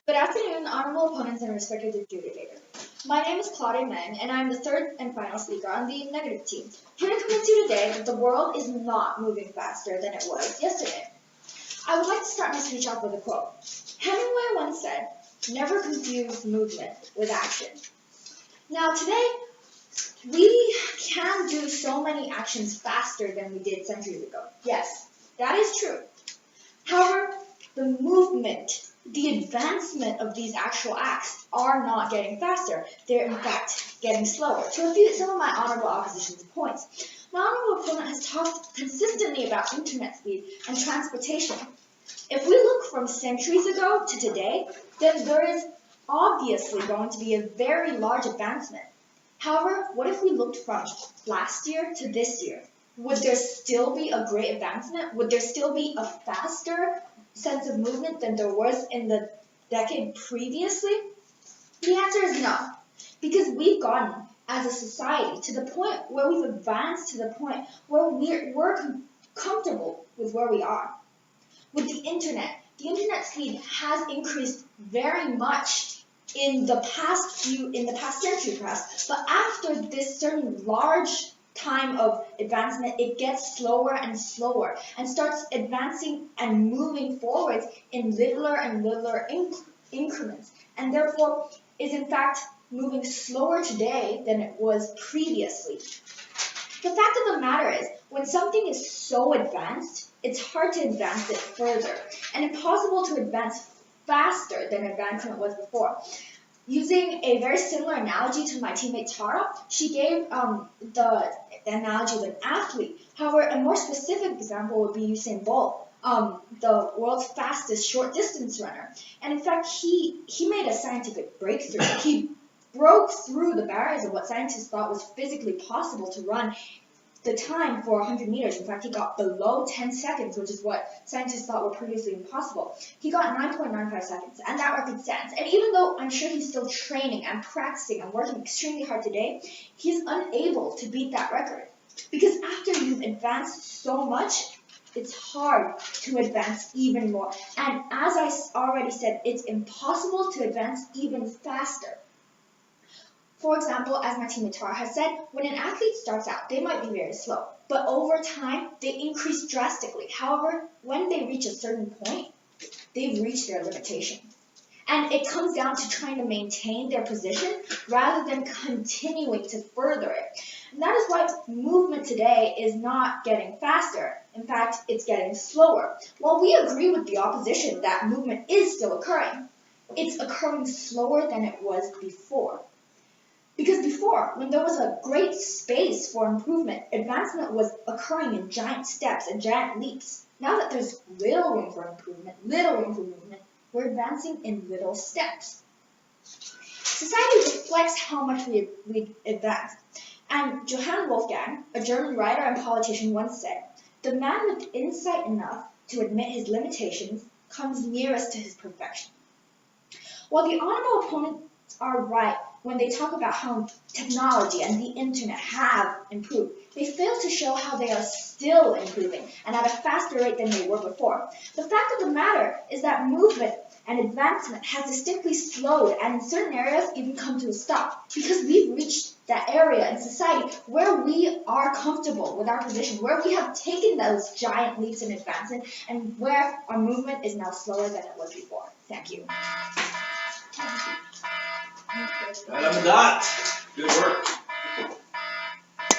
Good afternoon, honorable opponents and respected adjudicator. My name is Claudvideo135, and I'm the third and final speaker on the negative team, here to convince you today that the world is not moving faster than it was yesterday. I would like to start my speech off with a quote. Hemingway once said, "Never confuse movement with action." Now today, we can do so many actions faster than we did centuries ago. Yes, that is true. However, the movement, the advancement of these actual acts are not getting faster. They're in fact getting slower. To refute some of my honorable opposition's points, my honorable opponent has talked consistently about internet speed and transportation. If we look from centuries ago to today, then there is obviously going to be a very large advancement. However, what if we looked from last year to this year? Would there still be a great advancement? Would there still be a faster sense of movement than there was in the decade previously? The answer is no, because we've gotten as a society to the point where we've advanced to the point where we're comfortable with where we are. With the internet speed has increased very much in the past century perhaps, but after this certain large time of advancement, it gets slower and slower and starts advancing and moving forwards in littler and littler increments, and therefore is in fact moving slower today than it was previously. The fact of the matter is, when something is so advanced, it's hard to advance it further and impossible to advance faster than advancement was before. Using a very similar analogy to my teammate Tara, she gave the analogy of an athlete. However, a more specific example would be Usain Bolt, the world's fastest short distance runner. And in fact, he made a scientific breakthrough. He broke through the barriers of what scientists thought was physically possible to run the time for 100 meters. In fact, he got below 10 seconds, which is what scientists thought were previously impossible. He got 9.95 seconds, and that record stands. And even though I'm sure he's still training and practicing and working extremely hard today, he's unable to beat that record. Because after you've advanced so much, it's hard to advance even more. And as I already said, it's impossible to advance even faster. For example, as my teammate Tara has said, when an athlete starts out, they might be very slow, but over time, they increase drastically. However, when they reach a certain point, they've reached their limitation. And it comes down to trying to maintain their position rather than continuing to further it. And that is why movement today is not getting faster. In fact, it's getting slower. While we agree with the opposition that movement is still occurring, it's occurring slower than it was before. Because before, when there was a great space for improvement, advancement was occurring in giant steps and giant leaps. Now that there's little room for improvement, little room for movement, we're advancing in little steps. Society reflects how much we advanced. And Johann Wolfgang, a German writer and politician, once said, "The man with insight enough to admit his limitations comes nearest to his perfection." While the honorable opponents are right when they talk about how technology and the internet have improved, they fail to show how they are still improving and at a faster rate than they were before. The fact of the matter is that movement and advancement has distinctly slowed and in certain areas even come to a stop because we've reached that area in society where we are comfortable with our position, where we have taken those giant leaps in advancement and where our movement is now slower than it was before. Thank you. Alam mo that?